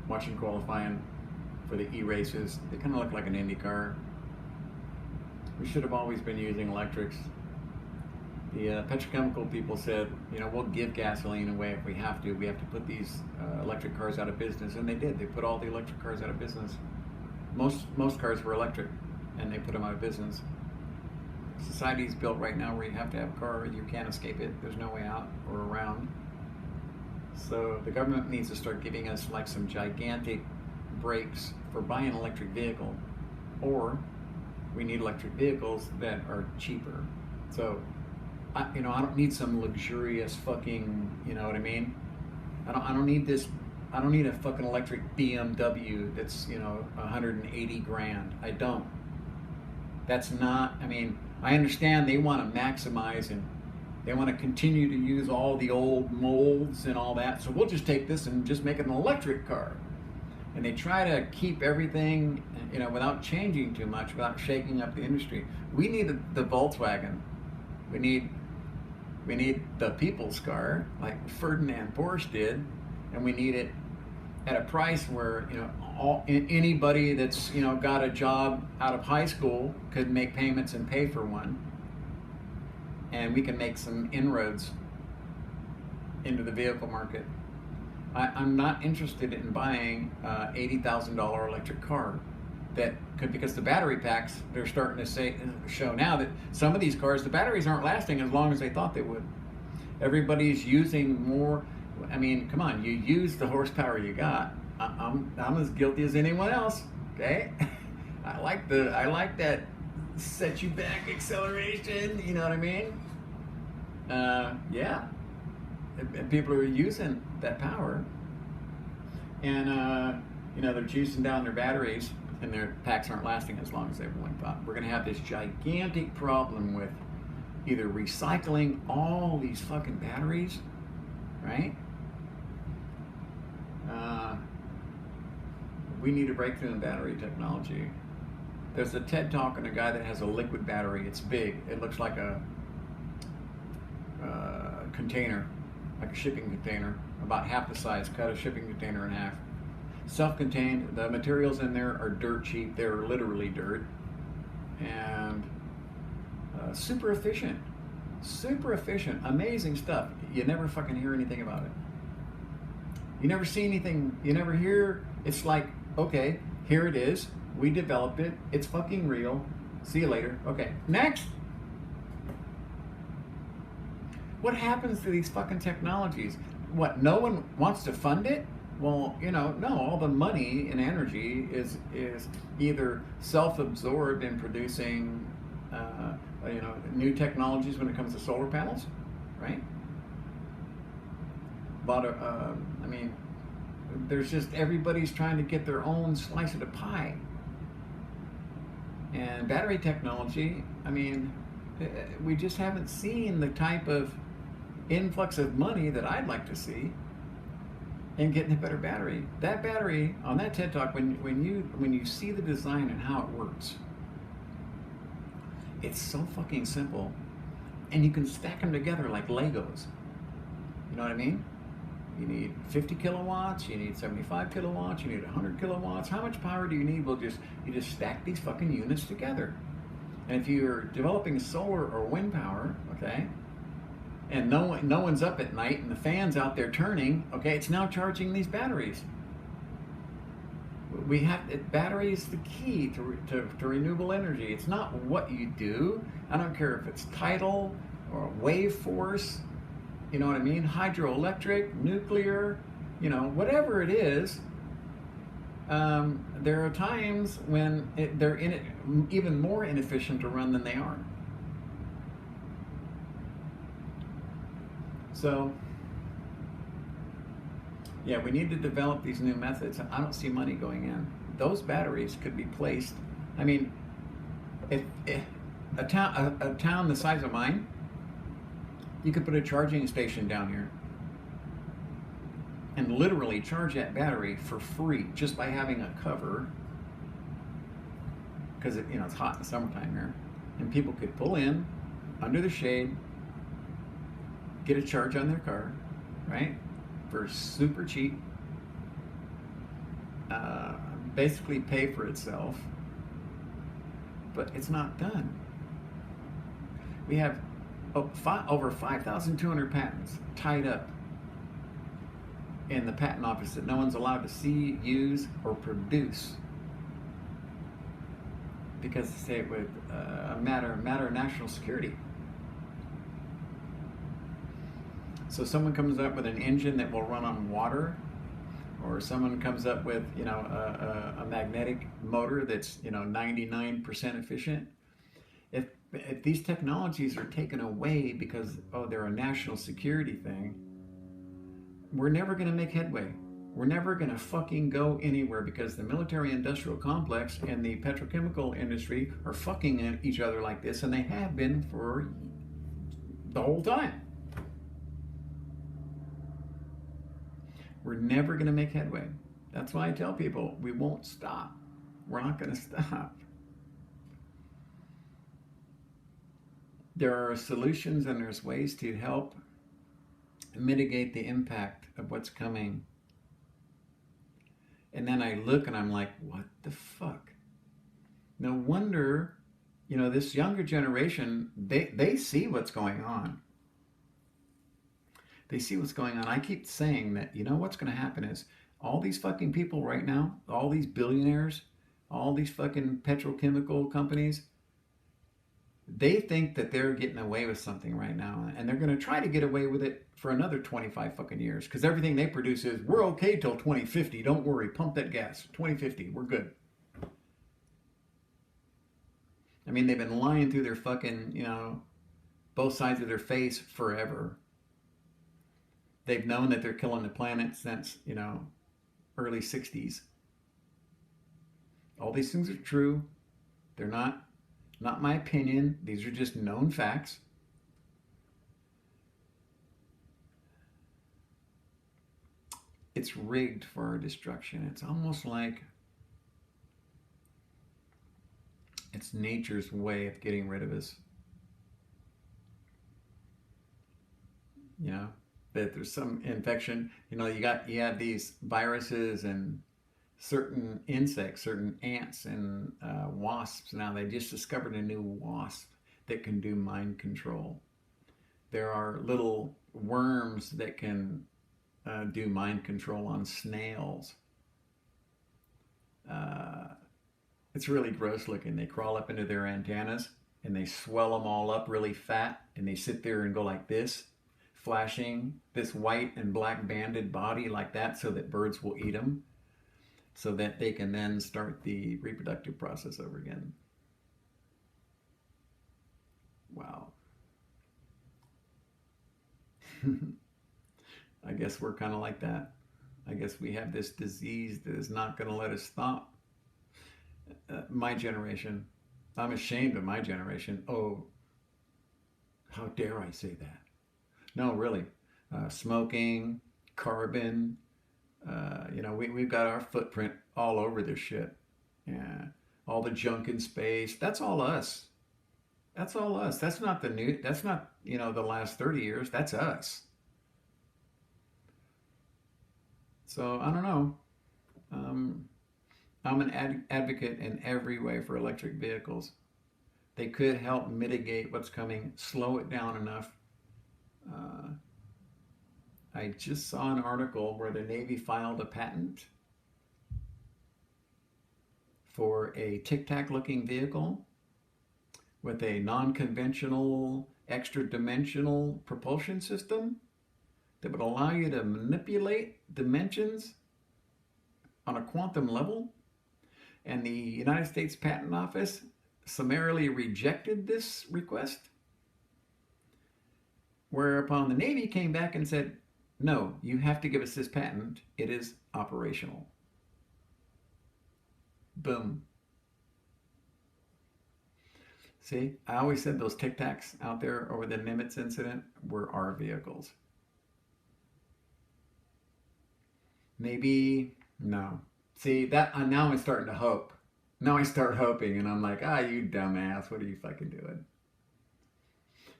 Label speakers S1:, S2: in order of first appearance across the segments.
S1: watching qualifying for the E-races. They kind of look like an Indy car. We should have always been using electrics. The petrochemical people said, you know, we'll give gasoline away if we have to. We have to put these electric cars out of business, and they did. They put all the electric cars out of business. Most cars were electric, and they put them out of business. Society's built right now where you have to have a car, you can't escape it. There's no way out or around. So the government needs to start giving us like some gigantic breaks for buying an electric vehicle, or we need electric vehicles that are cheaper. So, I don't need some luxurious fucking, you know what I mean? I don't need this. I don't need a fucking electric BMW that's 180 grand. I don't. That's not. I mean, I understand they want to maximize and they want to continue to use all the old molds and all that. So we'll just take this and just make it an electric car. And they try to keep everything, without changing too much, without shaking up the industry. We need the Volkswagen. We need the people's car, like Ferdinand Porsche did, and we need it at a price where anybody that's got a job out of high school could make payments and pay for one, and we can make some inroads into the vehicle market. I'm not interested in buying $80,000 electric car because the battery packs, they're starting to show now that some of these cars, the batteries aren't lasting as long as they thought they would. Everybody's using more. I mean, come on, you use the horsepower you got. I'm as guilty as anyone else. Okay, I like that set you back acceleration. You know what I mean? Yeah. And people are using that power, and they're juicing down their batteries, and their packs aren't lasting as long as everyone thought. We're going to have this gigantic problem with either recycling all these fucking batteries, right? We need a breakthrough in battery technology. There's a TED Talk on a guy that has a liquid battery. It's big. It looks like a container, like a shipping container, about half the size. Cut a shipping container in half. Self-contained. The materials in there are dirt cheap. They're literally dirt, and super efficient. Super efficient. Amazing stuff. You never fucking hear anything about it. You never see anything. You never hear. It's like, okay, here it is. We developed it. It's fucking real. See you later. Okay, next. What happens to these fucking technologies? What, no one wants to fund it? Well, no, all the money and energy is either self-absorbed in producing, new technologies when it comes to solar panels, right? There's just, everybody's trying to get their own slice of the pie. And battery technology, we just haven't seen the type of influx of money that I'd like to see in getting a better battery. That battery on that TED Talk, when you see the design and how it works, it's so fucking simple, and you can stack them together like Legos. You know what I mean? You need 50 kilowatts, you need 75 kilowatts, you need 100 kilowatts. How much power do you need? Well, you just stack these fucking units together. And if you're developing solar or wind power, okay, and no one's up at night and the fan's out there turning, okay, it's now charging these batteries. Battery is the key to renewable energy. It's not what you do. I don't care if it's tidal or wave force, you know what I mean? Hydroelectric, nuclear, whatever it is. There are times when they're even more inefficient to run than they are. So, yeah, we need to develop these new methods. I don't see money going in. Those batteries could be placed. If a town the size of mine, you could put a charging station down here and literally charge that battery for free just by having a cover, because it's hot in the summertime here, and people could pull in under the shade, get a charge on their car, right, for super cheap, basically pay for itself, but it's not done. We have over 5,200 patents tied up in the patent office that no one's allowed to see, use, or produce because say it would matter of national security. So someone comes up with an engine that will run on water, or someone comes up with a magnetic motor that's 99% efficient. If these technologies are taken away because they're a national security thing, we're never going to make headway. We're never going to fucking go anywhere because the military industrial complex and the petrochemical industry are fucking each other like this, and they have been for the whole time. We're never going to make headway. That's why I tell people we won't stop. We're not going to stop. There are solutions and there's ways to help mitigate the impact of what's coming. And then I look and I'm like, what the fuck? No wonder, this younger generation, they see what's going on. They see what's going on. I keep saying that, what's going to happen is all these fucking people right now, all these billionaires, all these fucking petrochemical companies, they think that they're getting away with something right now, and they're going to try to get away with it for another 25 fucking years because everything they produce is, we're okay till 2050. Don't worry. Pump that gas. 2050. We're good. I mean, they've been lying through their fucking, both sides of their face forever. They've known that they're killing the planet since, early 60s. All these things are true. They're not my opinion. These are just known facts. It's rigged for our destruction. It's almost like it's nature's way of getting rid of us. That there's some infection. You have these viruses and certain insects, certain ants and wasps. Now they just discovered a new wasp that can do mind control. There are little worms that can do mind control on snails. It's really gross looking. They crawl up into their antennas and they swell them all up really fat, and they sit there and go like this, flashing this white and black banded body like that so that birds will eat them, so that they can then start the reproductive process over again. Wow. I guess we're kind of like that. I guess we have this disease that is not going to let us stop. My generation, I'm ashamed of my generation. Oh, how dare I say that? No, really. Smoking, carbon, we've got our footprint all over this shit. Yeah. All the junk in space. That's all us. That's all us. That's not that's not, the last 30 years. That's us. So I don't know. I'm an advocate in every way for electric vehicles. They could help mitigate what's coming, slow it down enough. I just saw an article where the Navy filed a patent for a tic-tac looking vehicle with a non-conventional extra-dimensional propulsion system that would allow you to manipulate dimensions on a quantum level. And the United States Patent Office summarily rejected this request, whereupon the Navy came back and said, no, you have to give us this patent. It is operational. Boom. See, I always said those Tic Tacs out there over the Nimitz incident were our vehicles. Maybe, no. See, that now I'm starting to hope. Now I start hoping, and I'm like, you dumbass, what are you fucking doing?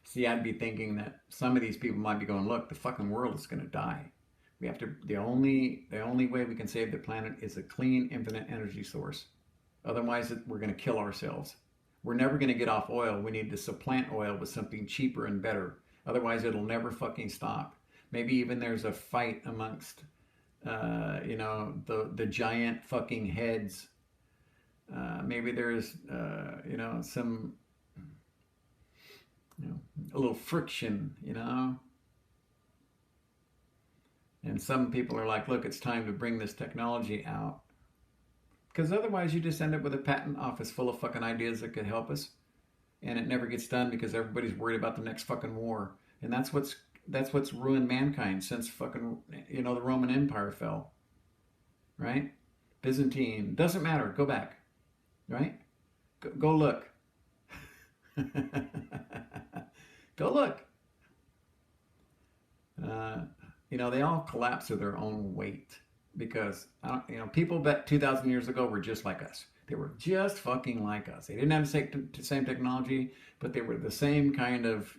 S1: See, I'd be thinking that some of these people might be going, look, the fucking world is going to die. We have to. The only way we can save the planet is a clean, infinite energy source. Otherwise, we're going to kill ourselves. We're never going to get off oil. We need to supplant oil with something cheaper and better. Otherwise, it'll never fucking stop. Maybe even there's a fight amongst, the giant fucking heads. Maybe there's, some, a little friction, And some people are like, look, it's time to bring this technology out. Because otherwise you just end up with a patent office full of fucking ideas that could help us. And it never gets done because everybody's worried about the next fucking war. And that's what's ruined mankind since fucking, the Roman Empire fell. Right? Byzantine. Doesn't matter. Go back. Right? Go look. Go look. They all collapse to their own weight because, people back 2,000 years ago were just like us. They were just fucking like us. They didn't have the same technology, but they were the same kind of,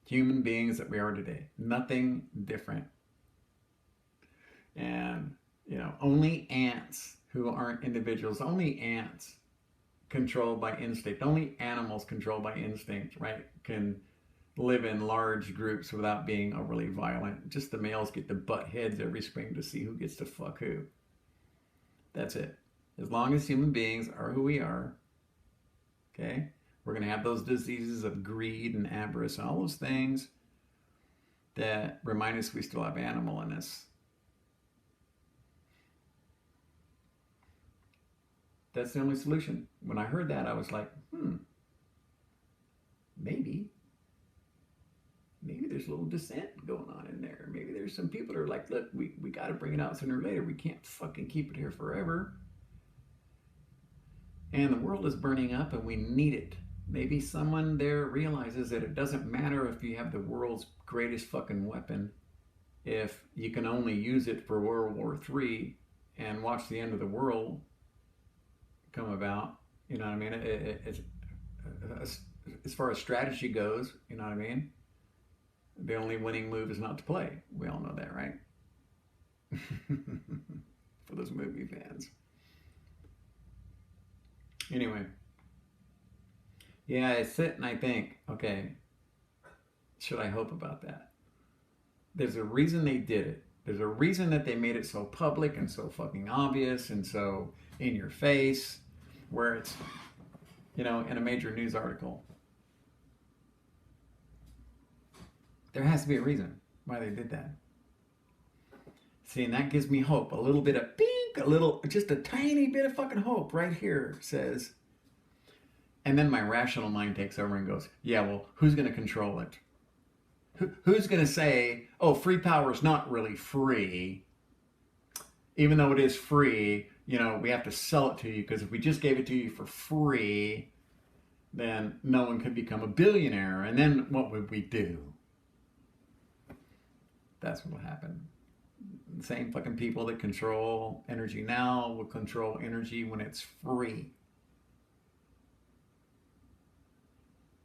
S1: human beings that we are today. Nothing different. And, only ants who aren't individuals, only ants controlled by instinct, only animals controlled by instinct, right, can live in large groups without being overly violent. Just the males get to butt heads every spring to see who gets to fuck who. That's it. As long as human beings are who we are, okay, we're going to have those diseases of greed and avarice and all those things that remind us we still have animal in us. That's the only solution. When I heard that, I was like, maybe there's a little dissent going on in there. Maybe there's some people that are like, look, we got to bring it out sooner or later. We can't fucking keep it here forever. And the world is burning up and we need it. Maybe someone there realizes that it doesn't matter if you have the world's greatest fucking weapon if you can only use it for World War III and watch the end of the world come about. You know what I mean? It's, as far as strategy goes, you know what I mean? The only winning move is not to play. We all know that, right? For those movie fans. Anyway. Yeah, I sit and I think, okay, should I hope about that? There's a reason they did it. There's a reason that they made it so public and so fucking obvious and so in your face, where it's, in a major news article. There has to be a reason why they did that. See, and that gives me hope. A little bit of pink, just a tiny bit of fucking hope right here says. And then my rational mind takes over and goes, yeah, well, who's going to control it? Who's going to say, oh, free power is not really free. Even though it is free, we have to sell it to you because if we just gave it to you for free, then no one could become a billionaire. And then what would we do? That's what will happen. The same fucking people that control energy now will control energy when it's free.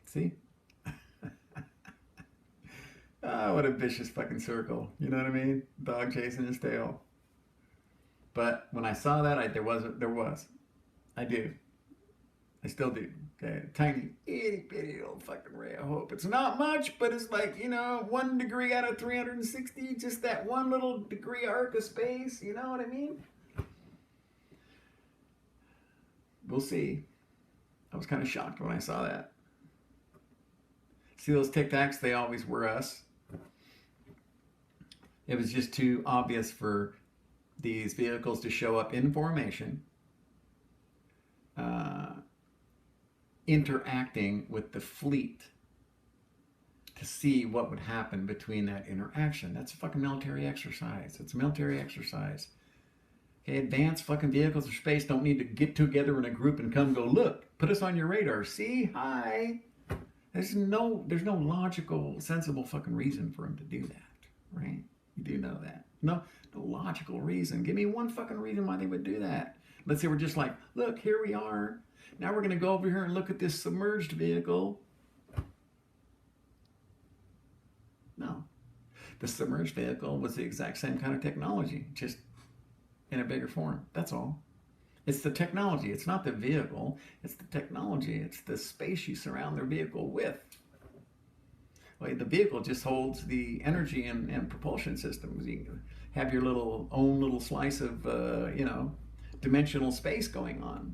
S1: See? Oh, what a vicious fucking circle. You know what I mean? Dog chasing his tail. But when I saw that, I do. I still do. Okay, a tiny, itty bitty little fucking ray of hope. It's not much, but it's like, 1 degree out of 360, just that one little degree arc of space. You know what I mean? We'll see. I was kind of shocked when I saw that. See those Tic Tacs? They always were us. It was just too obvious for these vehicles to show up in formation, interacting with the fleet to see what would happen between that interaction. That's a fucking military exercise. It's a military exercise. Okay, advanced fucking vehicles of space don't need to get together in a group and come go, look, put us on your radar. See, hi. There's no logical, sensible fucking reason for them to do that, right? You do know that. No logical reason. Give me one fucking reason why they would do that. Let's say we're just like, look, here we are. Now we're going to go over here and look at this submerged vehicle. No. The submerged vehicle was the exact same kind of technology, just in a bigger form. That's all. It's the technology. It's not the vehicle. It's the technology. It's the space you surround their vehicle with. Well, the vehicle just holds the energy and propulsion systems. You have your own little slice of, dimensional space going on.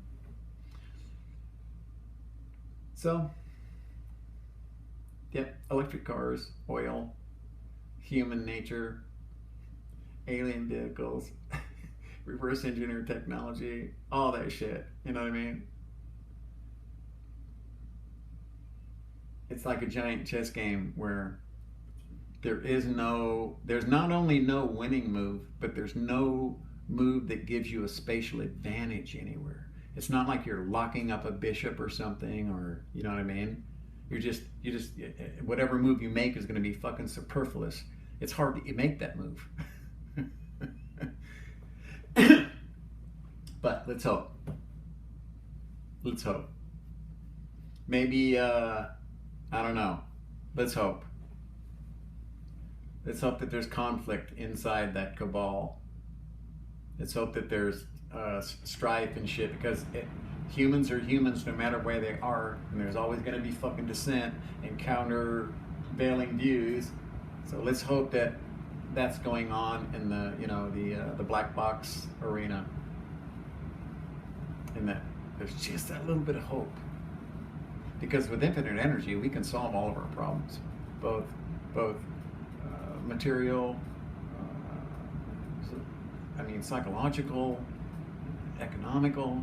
S1: So, yep, electric cars, oil, human nature, alien vehicles, reverse engineer technology, all that shit. You know what I mean? It's like a giant chess game where there's not only no winning move, but there's no move that gives you a spatial advantage anywhere. It's not like you're locking up a bishop or something, or you know what I mean? You just whatever move you make is going to be fucking superfluous. It's hard to make that move. But let's hope. Let's hope. Maybe I don't know. Let's hope. Let's hope that there's conflict inside that cabal. Let's hope that there's strife and shit, because humans are humans no matter where they are, and there's always going to be fucking dissent and countervailing views. So let's hope that that's going on in the black box arena, and that there's just that little bit of hope. Because with infinite energy, we can solve all of our problems, both material, psychological, economical.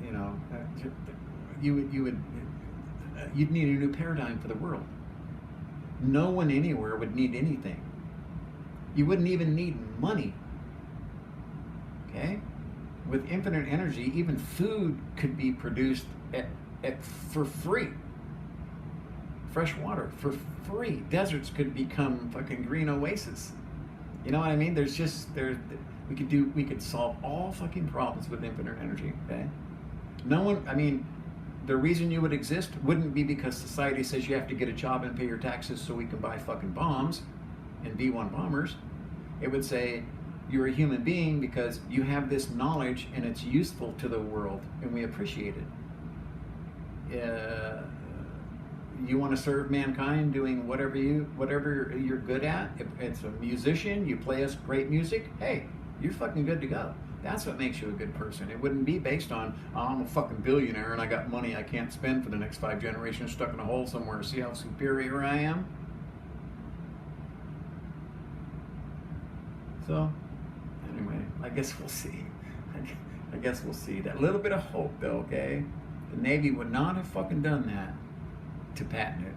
S1: You know, you'd need a new paradigm for the world. No one anywhere would need anything. You wouldn't even need money. Okay? With infinite energy, even food could be produced for free. Fresh water for free. Deserts could become fucking green oases. You know what I mean? We could solve all fucking problems with infinite energy. Okay? The reason you would exist wouldn't be because society says you have to get a job and pay your taxes so we can buy fucking bombs and B-1 bombers. It would say you're a human being because you have this knowledge and it's useful to the world and we appreciate it. You want to serve mankind doing whatever you're good at. If it's a musician, you play us great music, hey, you're fucking good to go. That's what makes you a good person. It wouldn't be based on, oh, I'm a fucking billionaire and I got money I can't spend for the next 5 generations stuck in a hole somewhere. See how superior I am? So, anyway, I guess we'll see. I guess we'll see. That little bit of hope, though, okay? The Navy would not have fucking done that to patent it.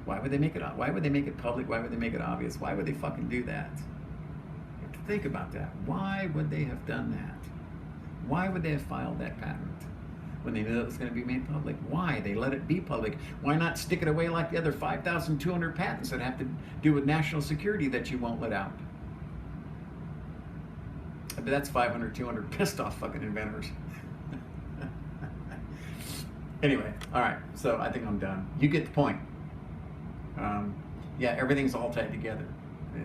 S1: Why would they make it? Why would they make it public? Why would they make it obvious? Why would they fucking do that? You have to think about that. Why would they have done that? Why would they have filed that patent when they knew it was going to be made public? Why? They let it be public. Why not stick it away like the other 5,200 patents that have to do with national security that you won't let out? But that's 500, 200 pissed off fucking inventors. Anyway, all right, so I think I'm done. You get the point. Yeah, everything's all tied together.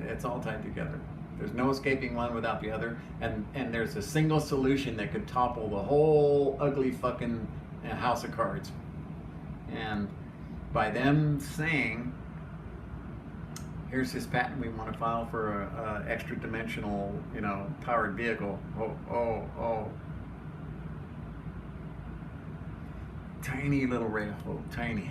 S1: It's all tied together. There's no escaping one without the other, and there's a single solution that could topple the whole ugly fucking house of cards. And by them saying, here's this patent we want to file for a extra dimensional, powered vehicle. Oh. Tiny little ray of hope, tiny.